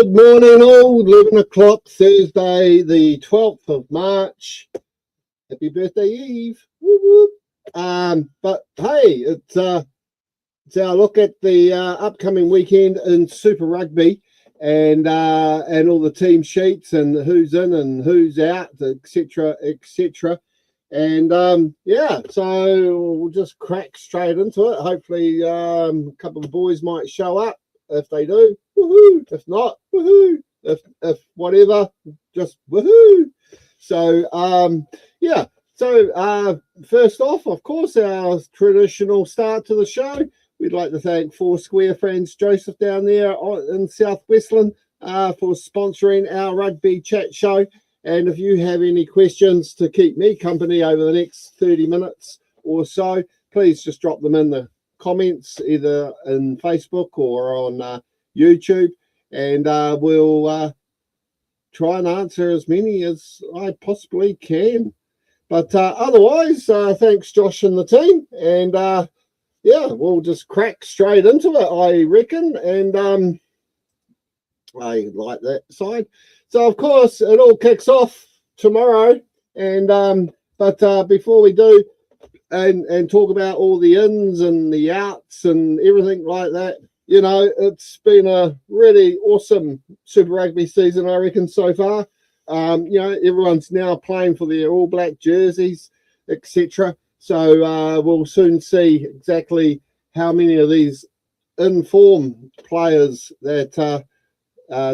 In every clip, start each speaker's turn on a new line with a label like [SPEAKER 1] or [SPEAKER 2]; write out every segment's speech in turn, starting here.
[SPEAKER 1] Good morning all, 11 o'clock, Thursday, the 12th of March. Happy birthday, Eve. Woo woo. But hey, it's our look at the upcoming weekend in Super Rugby and all the team sheets and who's in and who's out, etc., etc. And yeah, so we'll just crack straight into it. Hopefully a couple of boys might show up. If they do, woohoo. If not, woohoo. If whatever, just woohoo. So yeah. So first off, of course, our traditional start to the show. We'd like to thank Four Square Friends Joseph down there in South Westland for sponsoring our rugby chat show. And if you have any questions to keep me company over the next 30 minutes or so, please just drop them in the comments either in Facebook or on YouTube, and we'll try and answer as many as I possibly can. But otherwise, thanks Josh and the team, and yeah, we'll just crack straight into it, I reckon. And I like that side. So of course it all kicks off tomorrow, and but before we do and talk about all the ins and the outs and everything like that, you know, it's been a really awesome Super Rugby season, I reckon, so far. You know, everyone's now playing for their All Black jerseys, etc. So we'll soon see exactly how many of these in-form players that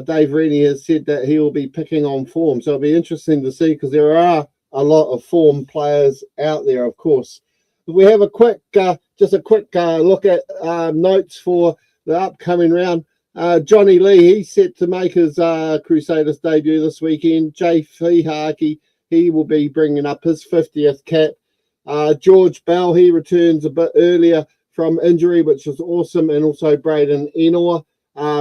[SPEAKER 1] Dave Rennie has said that he will be picking on form. So it'll be interesting to see, because there are a lot of form players out there, of course. We have a quick, just a quick look at notes for the upcoming round. Johnny Lee, he's set to make his Crusaders debut this weekend. Jay Fihaki, he will be bringing up his 50th cap. George Bell, he returns a bit earlier from injury, which is awesome. And also Braden Enor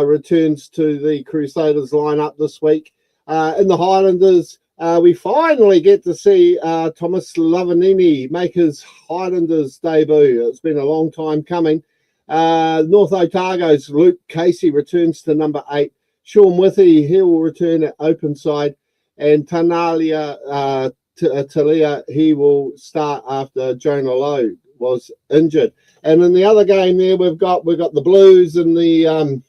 [SPEAKER 1] returns to the Crusaders lineup this week. In the Highlanders, we finally get to see Thomas Lavanini make his Highlanders debut. It's been a long time coming. North Otago's Luke Casey returns to number 8. Sean Withy, he will return at open side. And Tanalia Talia, he will start after Jonah Lowe was injured. And in the other game there, we've got the Blues and the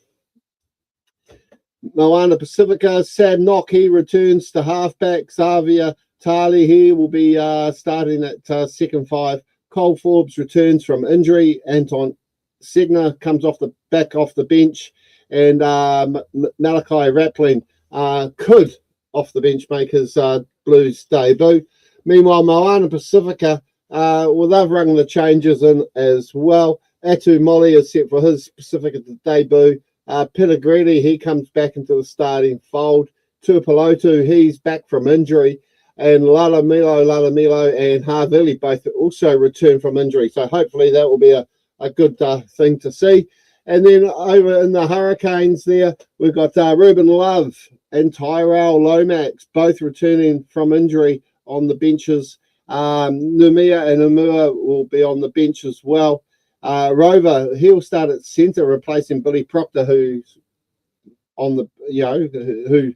[SPEAKER 1] Moana Pacifica. Sam Nock, he returns to halfback. Xavier Tali, he will be starting at second 5. Cole Forbes returns from injury. Anton Segner comes off the bench, and Malachi Raplin could off the bench make his Blues debut. Meanwhile, Moana Pacifica, well, they've rung the changes in as well. Atu Molly is set for his Pacifica debut. Pellegrini, he comes back into the starting fold. Tuipulotu, he's back from injury. And Lalamilo and Harvili both also return from injury. So hopefully that will be a good thing to see. And then over in the Hurricanes there, we've got Ruben Love and Tyrell Lomax both returning from injury on the benches. Numia and Umua will be on the bench as well. Rover, he'll start at centre, replacing Billy Proctor, who's on the, you know, who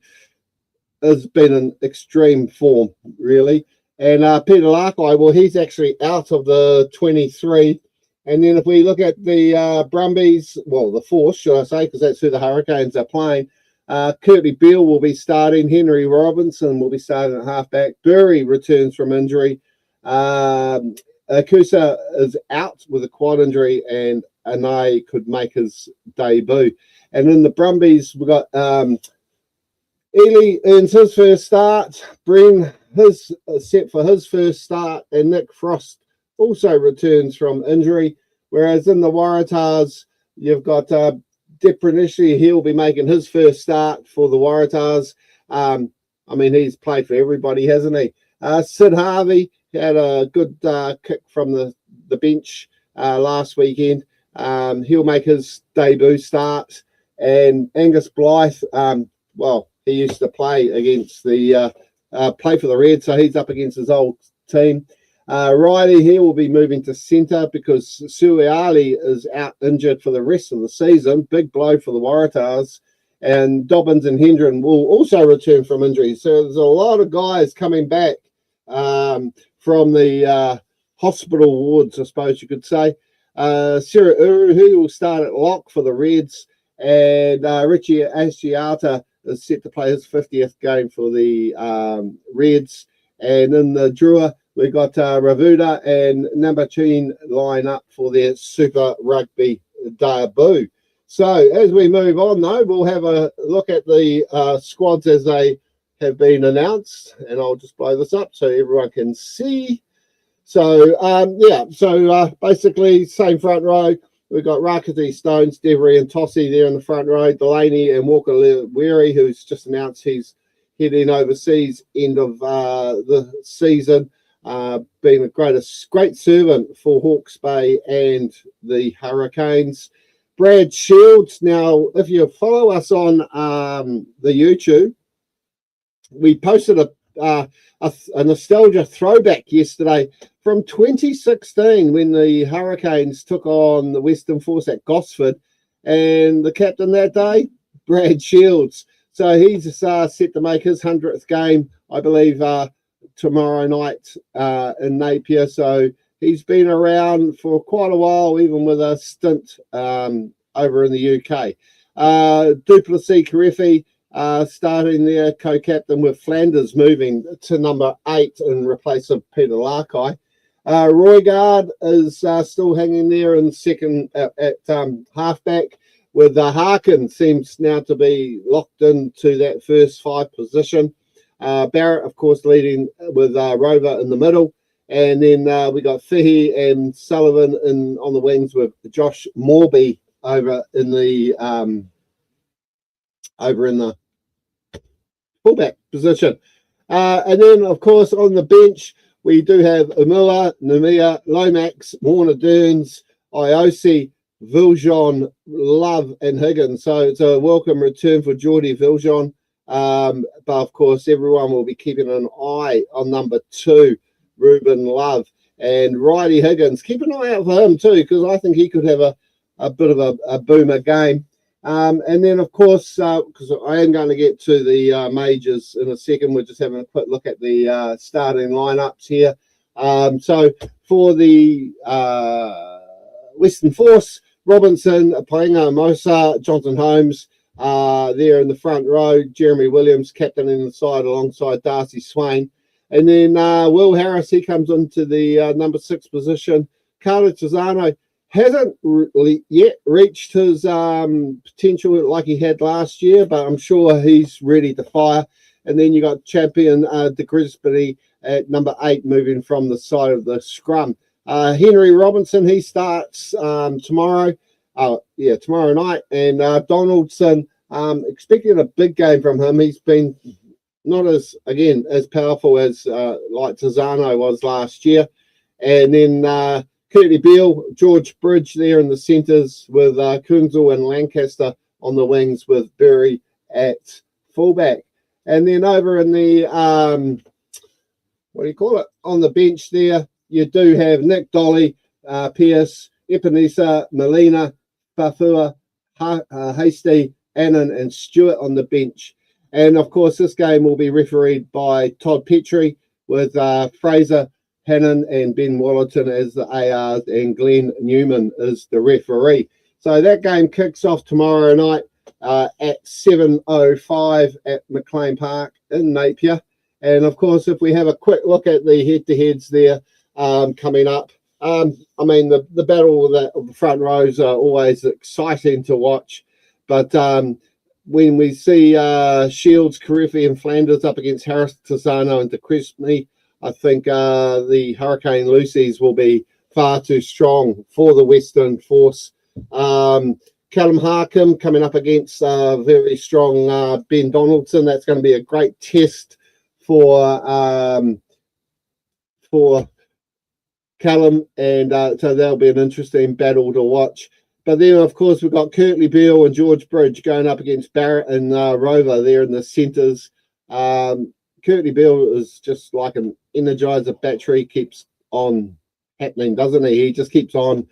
[SPEAKER 1] has been in extreme form, really. And Peter Larkeye, well, he's actually out of the 23. And then if we look at the Brumbies, well, the Force, should I say, because that's who the Hurricanes are playing. Kirby Beale will be starting. Henry Robinson will be starting at halfback. Burry returns from injury. Kusa is out with a quad injury, and Anai could make his debut. And in the Brumbies, we've got Ely earns his first start. Bren, his set for his first start, and Nick Frost also returns from injury. Whereas in the Waratahs, you've got Deprenishi, he'll be making his first start for the Waratahs. I mean, he's played for everybody, hasn't he? Sid Harvey had a good kick from the bench last weekend. He'll make his debut start. And Angus Blythe, well, he used to play against the play for the Reds, so he's up against his old team. Riley here will be moving to centre because Suiali is out injured for the rest of the season. Big blow for the Waratahs. and Dobbins and Hendren will also return from injury. So there's a lot of guys coming back from the hospital wards, I suppose you could say. Sira Uruhu will start at lock for the Reds, and Richie Ashiata is set to play his 50th game for the Reds. And in the Drua, we got Ravuda and Nambachin line up for their Super Rugby debut. So as we move on, though, we'll have a look at the squads as they have been announced, and I'll just blow this up so everyone can see. So basically same front row. We've got Rakati, Stones, Devery and Tossie there in the front row. Delaney and Walker Weary, who's just announced he's heading overseas end of the season, being a great servant for Hawke's Bay and the Hurricanes. Brad Shields. Now, if you follow us on the YouTube, we posted a nostalgia throwback yesterday from 2016 when the Hurricanes took on the Western Force at Gosford, and the captain that day, Brad Shields. So he's set to make his 100th game, I believe, tomorrow night in Napier. So he's been around for quite a while, even with a stint over in the UK. Duplessis Karefi starting there, co-captain, with Flanders moving to number 8 in replace of Peter Larkai. Roygard is still hanging there in second at halfback, with Harkin seems now to be locked into that first 5 position. Barrett, of course, leading with Rover in the middle. And then we got Fihi and Sullivan on the wings, with Josh Morby over in the fullback position. And then, of course, on the bench, we do have Umua, Numia, Lomax, Warner Derns, Iosi, Viljon, Love and Higgins. So it's a welcome return for Geordie Viljon. But, of course, everyone will be keeping an eye on number 2, Ruben Love. And Riley Higgins, keep an eye out for him too, because I think he could have a bit of a boomer game. And then, of course, because I am going to get to the majors in a second, we're just having a quick look at the starting lineups here. So for the Western Force, Robinson, Paenga Mosa, Jonathan Holmes there in the front row, Jeremy Williams captaining the side alongside Darcy Swain. And then Will Harris, he comes into the number 6 position. Carlo Tizzano hasn't really yet reached his potential like he had last year, but I'm sure he's ready to fire. And then you got champion De Grisby at number 8, moving from the side of the scrum. Henry Robinson, he starts tomorrow night. And Donaldson, expecting a big game from him. He's been not as powerful as like Tizzano was last year. And then Curtly Beale, George Bridge there in the centres, with Kunzel and Lancaster on the wings, with Berry at fullback. And then over in the on the bench there, you do have Nick Dolly, Pierce, Epenisa, Molina, Fafua, Hasty, Annan and Stewart on the bench. And, of course, this game will be refereed by Todd Petrie, with Fraser, Hannon and Ben Wallerton as the ARs, and Glenn Newman is the referee. So that game kicks off tomorrow night at 7:05 at McLean Park in Napier. And, of course, if we have a quick look at the head-to-heads there coming up, I mean, the battle of the front rows are always exciting to watch. But when we see Shields, Karefi and Flanders up against Harris, Tizzano and De Grisby, I think the Hurricane Lucies will be far too strong for the Western Force. Callum Harkin coming up against very strong Ben Donaldson. That's going to be a great test for Callum, and so that'll be an interesting battle to watch. But then, of course, we've got Curtly Beale and George Bridge going up against Barrett and Rover there in the centres. Curtly Beale is just like an Energizer battery, keeps on happening, doesn't he? He just keeps on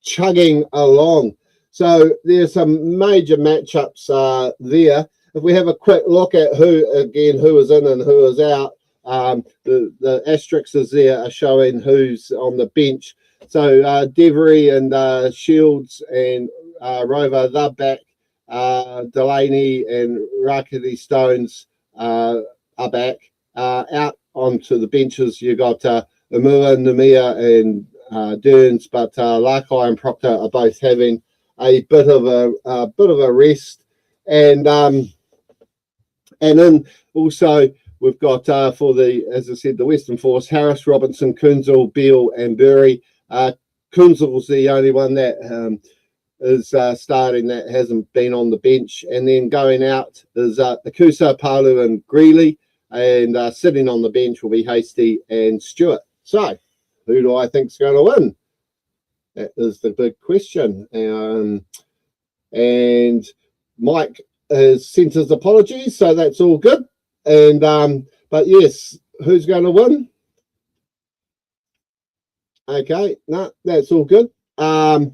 [SPEAKER 1] chugging along. So there's some major matchups there. If we have a quick look at who is in and who is out, the asterisks there are showing who's on the bench. So Devery and Shields and Rover, they're back. Delaney and Rakiti Stones are back. Out onto the benches, you got Umua, Namia and Derns, but Larkai and Proctor are both having a bit of a rest, and then also we've got for the, as I said, the Western Force, Harris, Robinson, Kunzel, Beale and Burry. Kunzel's the only one that is starting that hasn't been on the bench, and then going out is Akusa, Palu and Greeley, and sitting on the bench will be Hasty and Stewart. So who do I think's going to win? That is the big question. And Mike has sent his apologies, so that's all good. And but yes, who's going to win? Okay, no, that's all good. I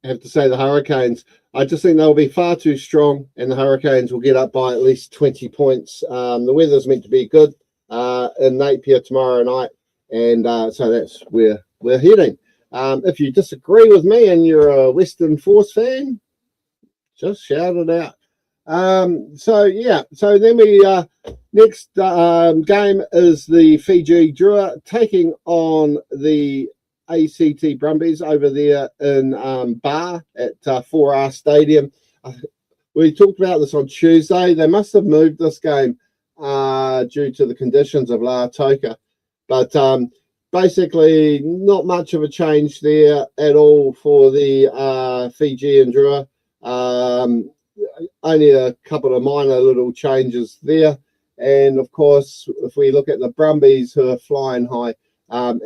[SPEAKER 1] have to say the Hurricanes. I just think they'll be far too strong, and the Hurricanes will get up by at least 20 points. The weather's meant to be good in Napier tomorrow night, and so that's where we're heading. If you disagree with me and you're a Western Force fan, just shout it out. So yeah, so then we next game is the Fiji Drua taking on the ACT Brumbies over there in Bar at 4R Stadium. We talked about this on Tuesday. They must have moved this game due to the conditions of La Toka, but basically not much of a change there at all for the Fiji and Drua. Only a couple of minor little changes there. And of course, if we look at the Brumbies, who are flying high,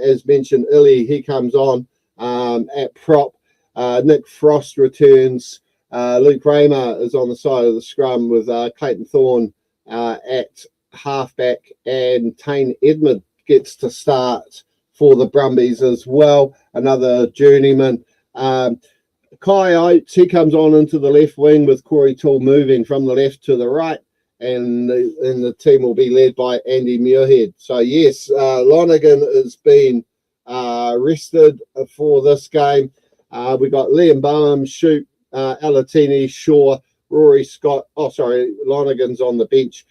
[SPEAKER 1] as mentioned earlier, he comes on at prop. Nick Frost returns. Luke Raymer is on the side of the scrum with Clayton Thorne at halfback, and Tane Edmund gets to start for the Brumbies as well, another journeyman. Kai Oates, he comes on into the left wing with Corey Toole moving from the left to the right, and the team will be led by Andy Muirhead. So yes, Lonergan has been rested for this game. We got Liam Boehm, Shute, Alatini, Shaw, Rory Scott. Oh, sorry, Lonergan's on the bench.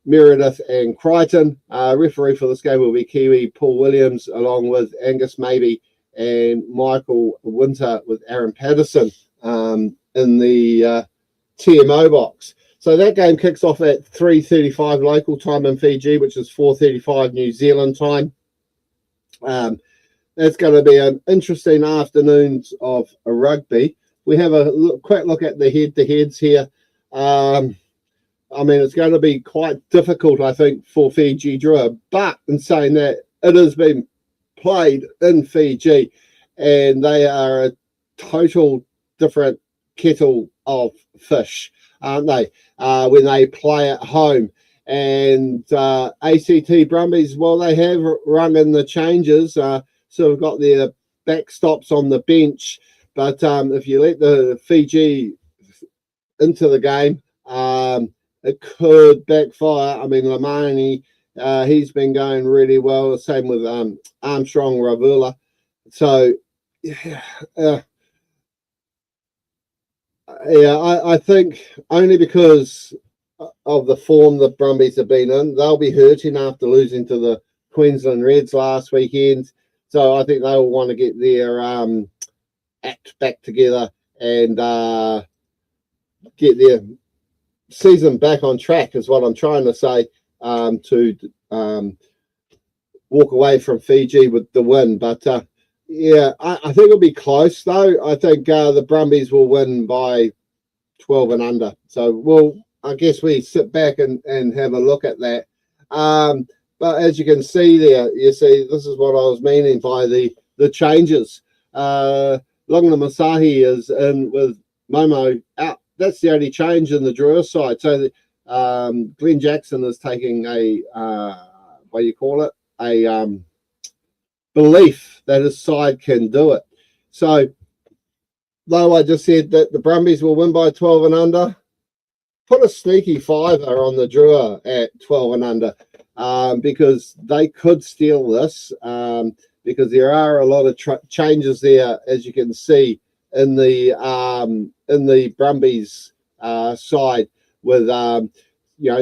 [SPEAKER 1] Meredith and Crichton. Referee for this game will be Kiwi Paul Williams, along with Angus Maybe and Michael Winter, with Aaron Patterson in the TMO box. So that game kicks off at 3:35 local time in Fiji, which is 4:35 New Zealand time. That's going to be an interesting afternoon of rugby. We have a quick look at the head-to-heads here. I mean, it's going to be quite difficult, I think, for Fiji Drua. But in saying that, it has been played in Fiji, and they are a total different kettle of fish, aren't they, when they play at home. And ACT Brumbies, well, they have rung in the changes, so we've got their backstops on the bench. But if you let the Fiji into the game, it could backfire. I mean, Lamani, he's been going really well. The same with Armstrong Ravula. So, I think only because of the form the Brumbies have been in, they'll be hurting after losing to the Queensland Reds last weekend. So I think they'll want to get their act back together and get their season back on track, is what I'm trying to say, to walk away from Fiji with the win. But yeah, I think it'll be close though. I think the Brumbies will win by 12 and under. So I guess we sit back and have a look at that. But as you can see there, you see, this is what I was meaning by the changes. Longna Masahi is in with Momo out. That's the only change in the Drua side. So Glenn Jackson is taking a what do you call it? A belief that his side can do it. So, though I just said that the Brumbies will win by 12 and under, put a sneaky fiver on the Drua at 12 and under, because they could steal this, because there are a lot of changes there, as you can see in the Brumbies side, with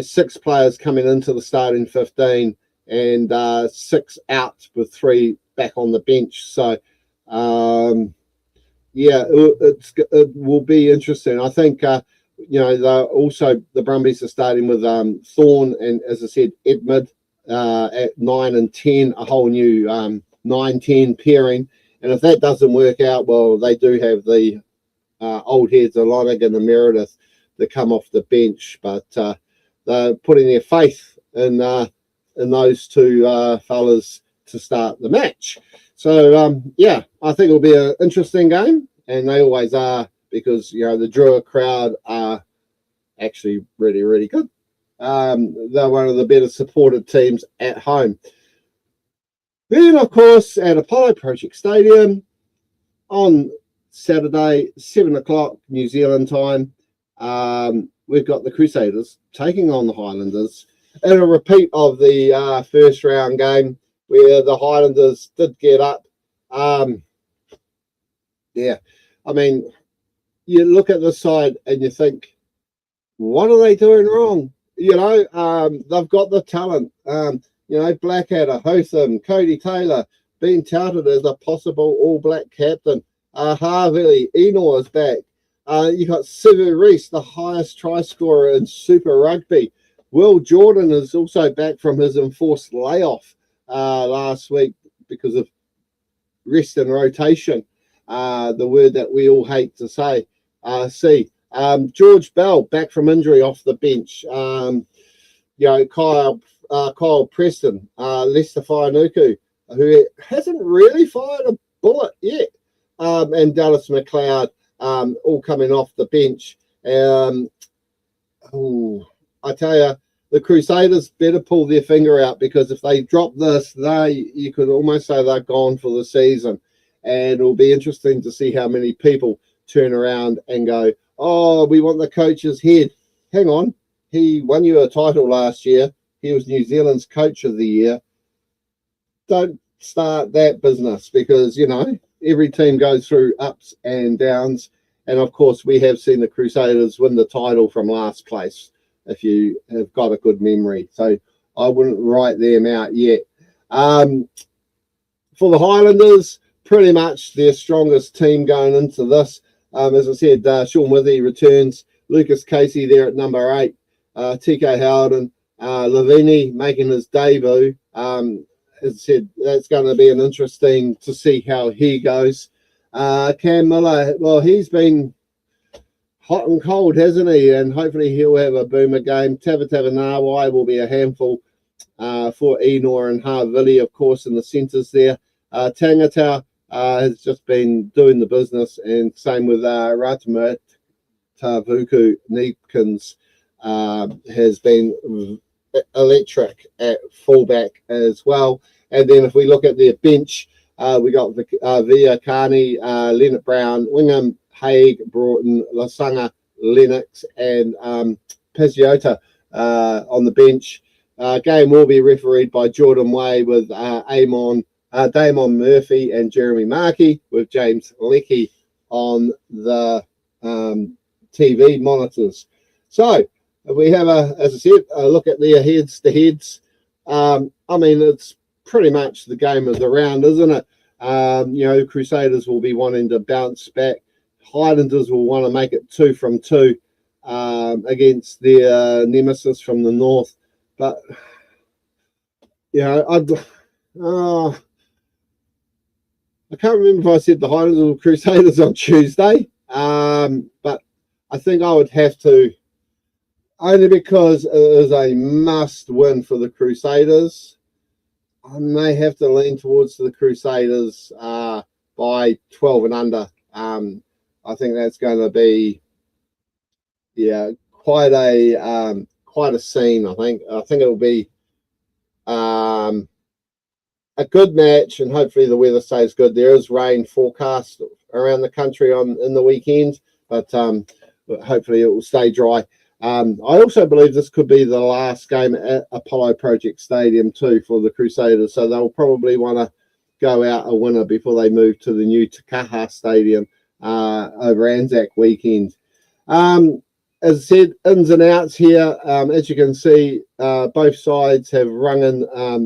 [SPEAKER 1] 6 players coming into the starting 15 and 6 out with 3 back on the bench. So yeah, it will be interesting. I think also the Brumbies are starting with Thorne and, as I said, Edmund at 9 and 10, a whole new 9-10 pairing. And if that doesn't work out, well, they do have the old heads, Lonergan and Meredith, to come off the bench. But they're putting their faith in those 2 fellas to start the match. So, yeah, I think it'll be an interesting game, and they always are, because, the Drua crowd are actually really, really good. They're one of the better supported teams at home. Then, of course, at Apollo Project Stadium on Saturday, 7 o'clock New Zealand time, we've got the Crusaders taking on the Highlanders in a repeat of the first round game, where the Highlanders did get up. Yeah, I mean, you look at the side and you think, what are they doing wrong? They've got the talent. Blackadder, Hotham, Cody Taylor being touted as a possible All Black captain. Harvey, Enor is back. You got Sivu Reese, the highest try scorer in Super Rugby. Will Jordan is also back from his enforced layoff last week because of rest and rotation, the word that we all hate to say. George Bell back from injury off the bench. Kyle Preston, Lester Fianuku, who hasn't really fired a bullet yet, and Dallas McLeod, all coming off the bench. I tell you, the Crusaders better pull their finger out, because if they drop this, you could almost say they're gone for the season. And it'll be interesting to see how many people turn around and go, oh, we want the coach's head. Hang on, he won you a title last year. He was New Zealand's Coach of the Year. Don't start that business, because, every team goes through ups and downs. And, of course, we have seen the Crusaders win the title from last place, if you have got a good memory. So I wouldn't write them out yet. For the Highlanders, pretty much their strongest team going into this. As I said, Sean Withy returns. Lucas Casey there at number 8. TK Howden. Lavini making his debut. As I said, that's going to be an interesting to see how he goes. Cam Miller, well, he's been hot and cold, hasn't he? And hopefully he'll have a boomer game. Tavatava Nawai will be a handful for Enor and Harvili, of course, in the centres there. Tangata has just been doing the business, and same with Ratamat Tavuku Neepkins has been electric at fullback as well. And then if we look at their bench, we got Via Carney, Leonard Brown, Wingham, Haig, Broughton, Lasanga, Lennox, and Pizziota on the bench. Game will be refereed by Jordan Way, with Damon Murphy and Jeremy Markey, with James Leckie on the TV monitors. So we have, as I said, a look at their heads to heads. I mean, it's pretty much the game of the round, isn't it? Crusaders will be wanting to bounce back. Highlanders will want to make it 2 from 2 against their nemesis from the north. But, I can't remember if I said the Highlanders or Crusaders on Tuesday, but I think I would have to, only because it is a must win for the Crusaders. I may have to lean towards the Crusaders by 12 and under. I think that's going to be, quite a scene. I think it'll be a good match, and hopefully the weather stays good. There is rain forecast around the country in the weekend, but hopefully it will stay dry. I also believe this could be the last game at Apollo Project Stadium too for the Crusaders, so they'll probably want to go out a winner before they move to the new Takaha Stadium over Anzac weekend. As I said, ins and outs here. As you can see, both sides have rung in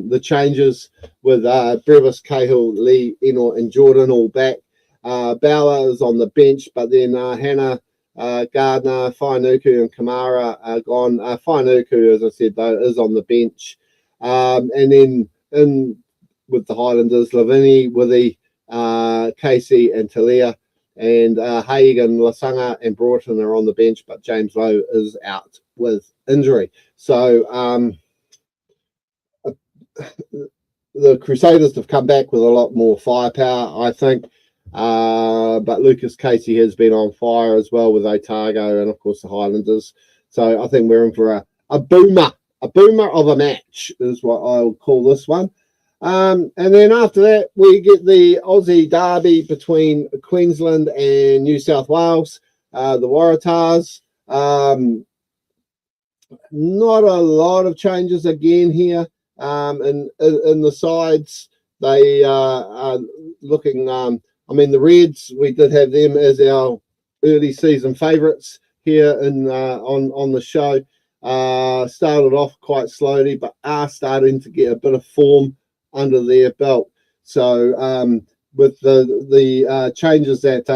[SPEAKER 1] the changes with Brevis, Cahill, Lee, Eno and Jordan all back. Bauer is on the bench, but then Hannah, Gardner, Whainuku and Kamara are gone. Whainuku, as I said, though, is on the bench. And then in with the Highlanders, Lavini, Withy, Casey and Talia. And Hagan, Lasanga and Broughton are on the bench, but James Lowe is out with injury. So the Crusaders have come back with a lot more firepower, I think. But Lucas Casey has been on fire as well with Otago and, of course, the Highlanders. So I think we're in for a boomer of a match is what I'll call this one. And then after that, we get the Aussie derby between Queensland and New South Wales, the Waratahs. Not a lot of changes again here. In the sides, they are looking. I mean, the Reds, we did have them as our early season favourites here on the show. Started off quite slowly, but are starting to get a bit of form under their belt. So with the changes that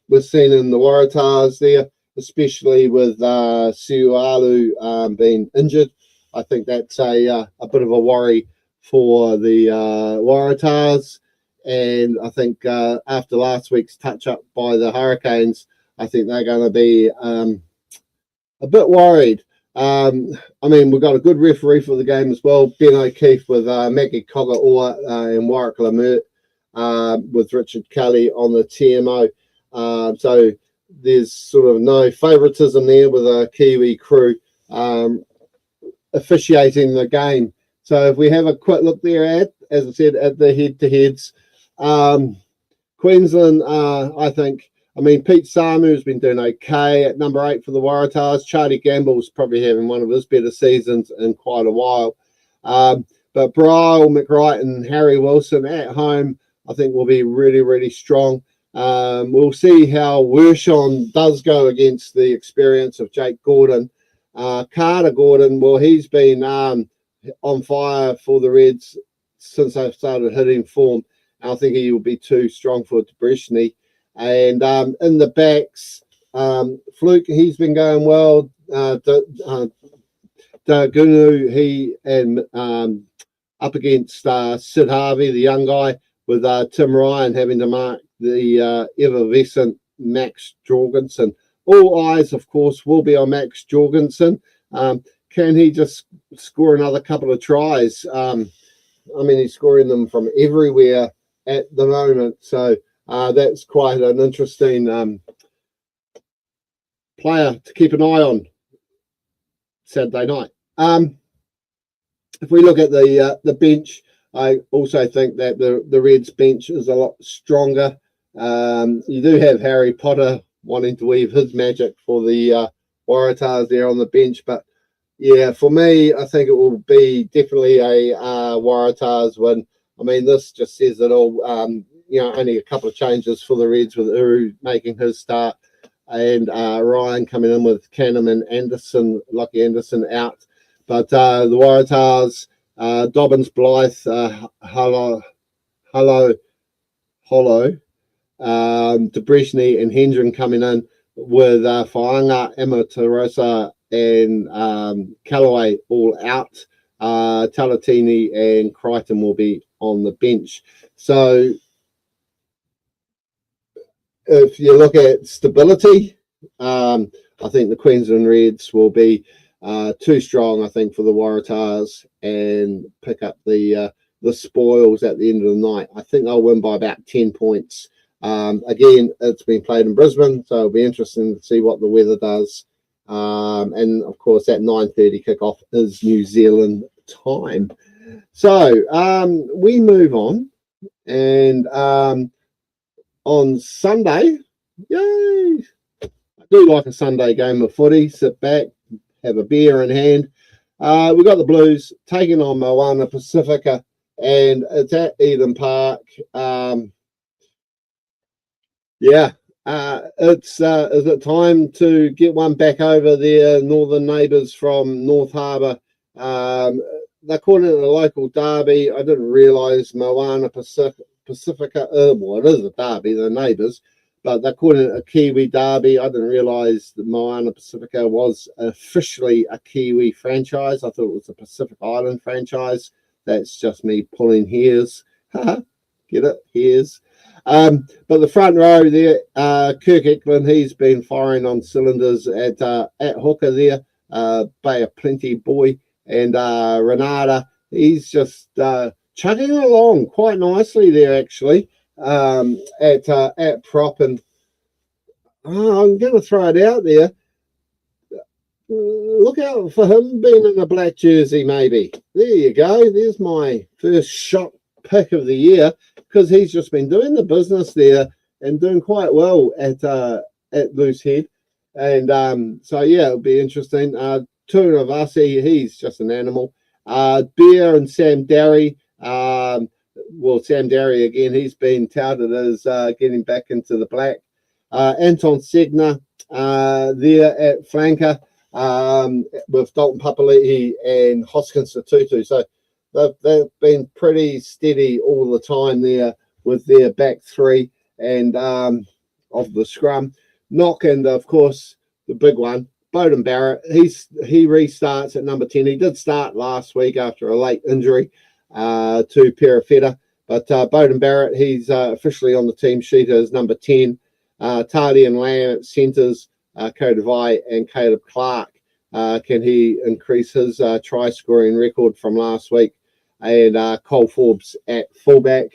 [SPEAKER 1] we're seeing in the Waratahs there, especially with Siualu being injured, I think that's a bit of a worry for the Waratahs. And I think after last week's touch-up by the Hurricanes, I think they're going to be a bit worried. I mean, we've got a good referee for the game as well, Ben O'Keefe with Maggie Kagaoa and Warwick Lamert with Richard Kelly on the TMO. So there's sort of no favouritism there with a Kiwi crew officiating the game. So if we have a quick look there as I said, at the head-to-heads, Queensland, I think, I mean, Pete Samu has been doing okay at number 8 for the Waratahs. Charlie Gamble's probably having one of his better seasons in quite a while. But Brian McWright and Harry Wilson at home, I think, will be really, really strong. We'll see how Wershon does go against the experience of Jake Gordon. Carter Gordon, well, he's been on fire for the Reds since they've started hitting form. I think he will be too strong for Debreshny. And in the backs, Fluke, he's been going well. Dagunu, he and up against Sid Harvey, the young guy, with Tim Ryan having to mark the effervescent Max Jorgensen. All eyes, of course, will be on Max Jorgensen. Can he just score another couple of tries? I mean, he's scoring them from everywhere at the moment. So that's quite an interesting player to keep an eye on Saturday night. If we look at the bench, I also think that the Reds bench is a lot stronger. You do have Harry Potter wanting to weave his magic for the Waratahs there on the bench, but yeah, for me, I think it will be definitely a Waratahs win. I mean, this just says it all. Only a couple of changes for the Reds with Uru making his start and Ryan coming in with Canham and Anderson, Lockie Anderson out. But the Waratahs, Dobbins, Blythe, Hollow, Debreshny and Hendren coming in with Whaanga, Emma Tarosa and Callaway all out. Talatini and Crichton will be on the bench. So if you look at stability, I think the Queensland Reds will be too strong, I think, for the Waratahs and pick up the spoils at the end of the night. I think they'll win by about 10 points. Again, it's been played in Brisbane, so it'll be interesting to see what the weather does. And, of course, that 9:30 kickoff is New Zealand time. So we move on, and on Sunday, yay! I do like a Sunday game of footy. Sit back, have a beer in hand. We've got the Blues taking on Moana Pacifica, and it's at Eden Park. Is it time to get one back over their northern neighbours from North Harbour? They're calling it a local derby. I didn't realise Moana Pacifica, well, it is a derby, they're neighbours, but they're calling it a Kiwi derby. I didn't realise that Moana Pacifica was officially a Kiwi franchise. I thought it was a Pacific Island franchise. That's just me pulling hairs. Get it? Hairs. But the front row there, Kirk Eklund, he's been firing on cylinders at hooker there, Bay of Plenty boy, and Renata, he's just chugging along quite nicely there actually at prop, and I'm going to throw it out there. Look out for him being in a black jersey, maybe. There you go. There's my first shot pick of the year, because he's just been doing the business there and doing quite well at Loose Head. And so, yeah, it'll be interesting. Turavasi, he's just an animal. Bear and Sam Derry. Sam Derry, again, he's been touted as getting back into the black. Anton Segner there at flanker with Dalton Papali'i and Hoskins Tutu. So they've been pretty steady all the time there with their back three and of the scrum. Knock, and of course the big one, Bowden Barrett. He restarts at number 10. He did start last week after a late injury to Perifetta, but Bowden Barrett, he's officially on the team sheet as number 10. Tardy and Lamb at centres, Kodavai and Caleb Clark. Can he increase his try scoring record from last week? And Cole Forbes at fullback.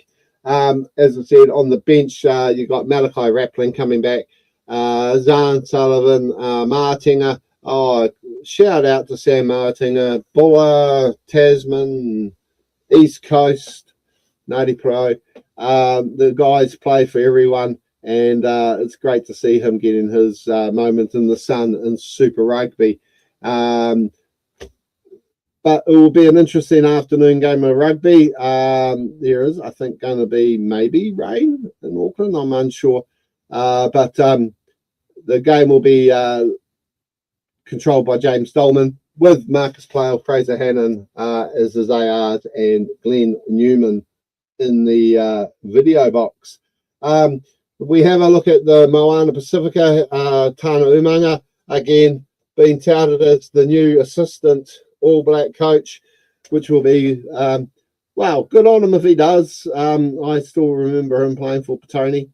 [SPEAKER 1] As I said, on the bench, you've got Malachi Rappling coming back, Zahn Sullivan, Martinger. Oh, shout out to Sam Martinger, Buller, Tasman, East Coast, Nadi Pro. The guys play for everyone, and it's great to see him getting his moment in the sun in Super Rugby. But it will be an interesting afternoon game of rugby. There is, I think, going to be maybe rain in Auckland. I'm unsure. But the game will be controlled by James Dolman with Marcus Plale, Fraser Hannon as his ARs, and Glenn Newman in the video box. We have a look at the Moana Pacifica. Tana Umanga, again, being touted as the new assistant All Black coach, which will be, well, good on him if he does. I still remember him playing for Petone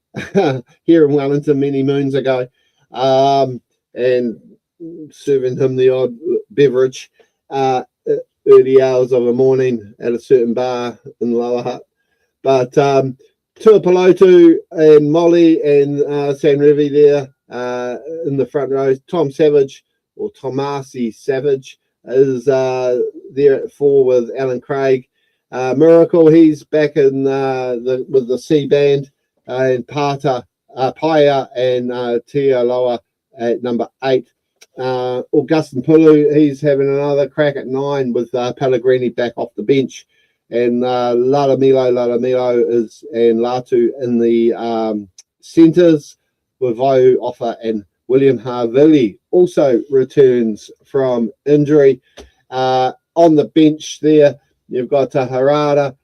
[SPEAKER 1] here in Wellington many moons ago, and serving him the odd beverage early hours of the morning at a certain bar in Lower Hutt. But Tuapolotu and Molly and San Revi there in the front row. Tom Savage, or Tomasi Savage, is there at 4 with Alan Craig. Miracle, he's back in with the C band, and Paia and Tia Loa at number 8. Augustin Pulu, he's having another crack at 9 with Pellegrini back off the bench, and Lalamilo is and Latu in the centres with Vau Offa, and William Harvili also returns from injury. On the bench there, you've got Harada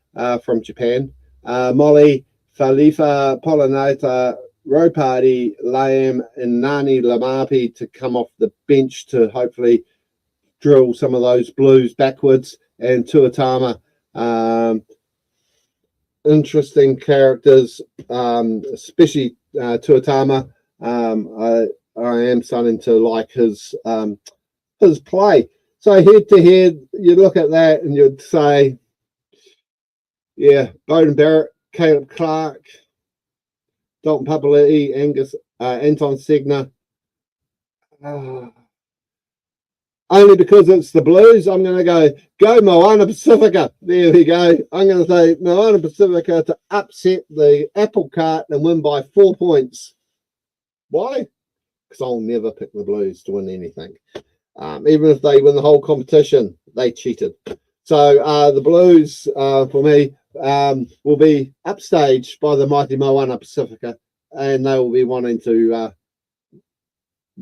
[SPEAKER 1] from Japan, Molly, Falifa, Polonata, Ropati, Lam, and Nani Lamapi to come off the bench to hopefully drill some of those Blues backwards, and Tuatama. Interesting characters, especially Tuatama. I am starting to like his play. So head to head, you look at that and you'd say, yeah, Bowden Barrett, Caleb Clark, Dalton Papali'i, Anton Segner. only because it's the Blues, I'm going to go Moana Pacifica. There we go. I'm going to say Moana Pacifica to upset the apple cart and win by 4 points. Why? Because I'll never pick the Blues to win anything. Even if they win the whole competition, they cheated. So the Blues, for me, will be upstaged by the mighty Moana Pacifica, and they will be wanting to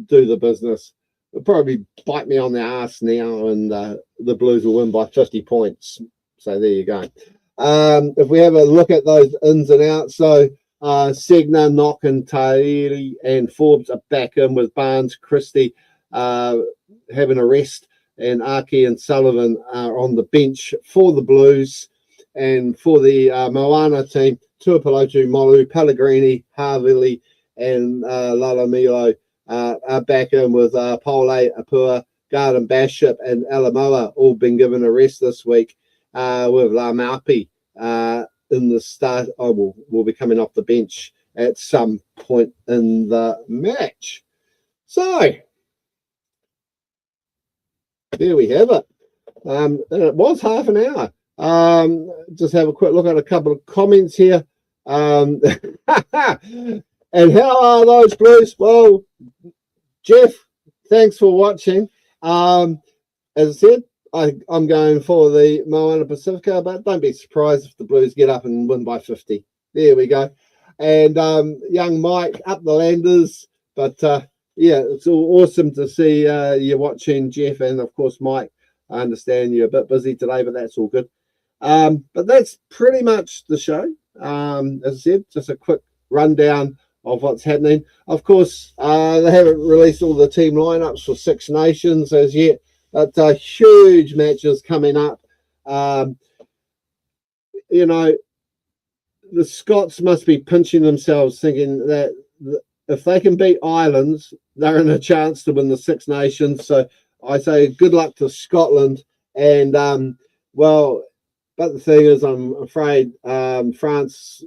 [SPEAKER 1] do the business. They'll probably bite me on the ass now, and the Blues will win by 50 points. So there you go. If we have a look at those ins and outs, so Segner, Knock, and Tairi and Forbes are back in with Barnes, Christie having a rest, and Aki and Sullivan are on the bench for the Blues. And for the Moana team, Tuipulotu, Molu, Pellegrini, Harvili, and Lalamilo are back in with Pole, Apua, Garden, Baship, and Alamoa all been given a rest this week, with La Maupi in the start. Will be coming off the bench at some point in the match. So there we have it. And it was half an hour. Just have a quick look at a couple of comments here. And how are those Blues? Well, Jeff, thanks for watching. As I said, I'm going for the Moana Pacifica, but don't be surprised if the Blues get up and win by 50. There we go. And young Mike up the Landers. But yeah, it's all awesome to see you watching, Jeff, and of course Mike. I understand you're a bit busy today, but that's all good. But that's pretty much the show. As I said, just a quick rundown of what's happening. Of course, they haven't released all the team lineups for Six Nations as yet, but huge matches coming up. You know, the Scots must be pinching themselves thinking that if they can beat Ireland, they're in a chance to win the Six Nations. So I say good luck to Scotland. And, well, but the thing is, I'm afraid France,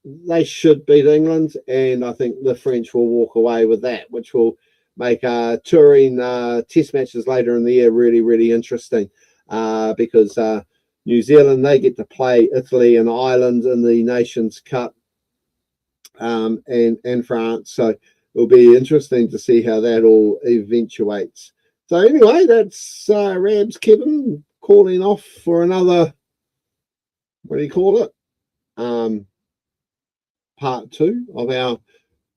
[SPEAKER 1] they should beat England. And I think the French will walk away with that, which will make touring test matches later in the year really, really interesting. Because New Zealand, they get to play Italy and Ireland in the Nations Cup. And France. So it'll be interesting to see how that all eventuates. So anyway, that's Rabs Kevin calling off for another, what do you call it? Part 2 of our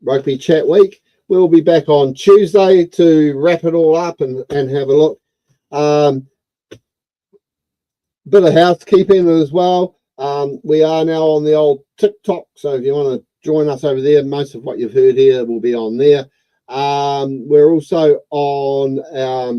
[SPEAKER 1] Rugby Chat Week. We'll be back on Tuesday to wrap it all up and have a look. Bit of housekeeping as well. We are now on the old TikTok, so if you want to join us over there, most of what you've heard here will be on there. We're also on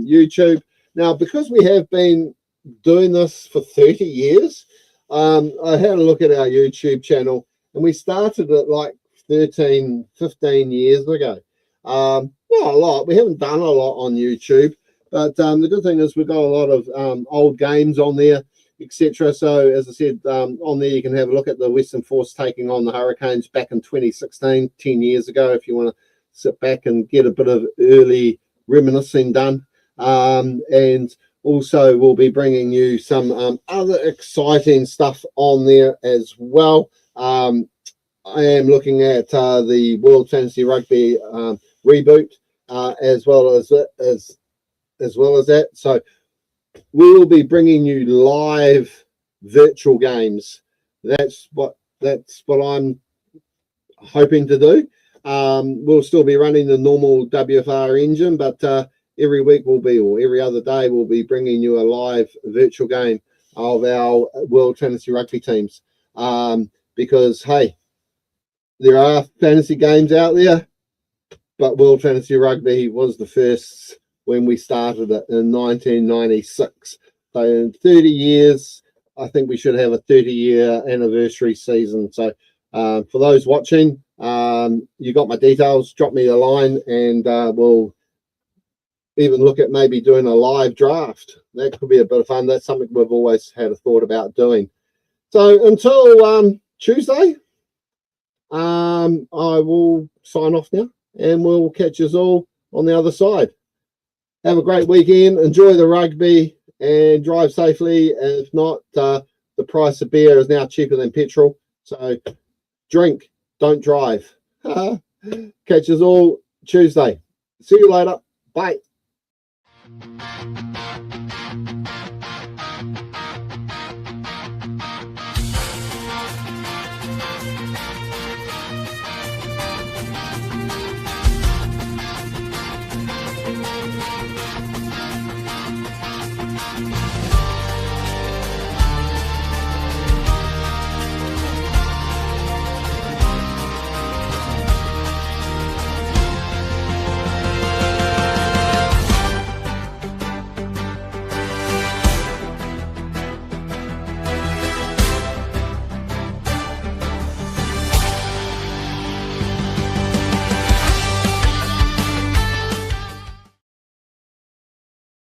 [SPEAKER 1] YouTube. Now, because we have been doing this for 30 years, I had a look at our YouTube channel, and we started it like 13, 15 years ago. Not a lot. We haven't done a lot on YouTube, but the good thing is we've got a lot of old games on there, etc. So as I said, on there you can have a look at the Western Force taking on the Hurricanes back in 2016, 10 years ago, if you want to sit back and get a bit of early reminiscing done. And also we'll be bringing you some other exciting stuff on there as well. I am looking at the World Fantasy Rugby reboot as well as that. So we will be bringing you live virtual games. That's what I'm hoping to do. We'll still be running the normal WFR engine, but every week or every other day we'll be bringing you a live virtual game of our World Fantasy Rugby teams. Because hey, there are fantasy games out there, but World Fantasy Rugby was the first when we started it in 1996. So in 30 years, I think we should have a 30-year anniversary season. So for those watching, you got my details. Drop me a line, and we'll even look at maybe doing a live draft. That could be a bit of fun. That's something we've always had a thought about doing. So until Tuesday, I will sign off now, and we'll catch us all on the other side. Have a great weekend. Enjoy the rugby and drive safely. If not, the price of beer is now cheaper than petrol. So drink, don't drive. Catch us all Tuesday. See you later. Bye.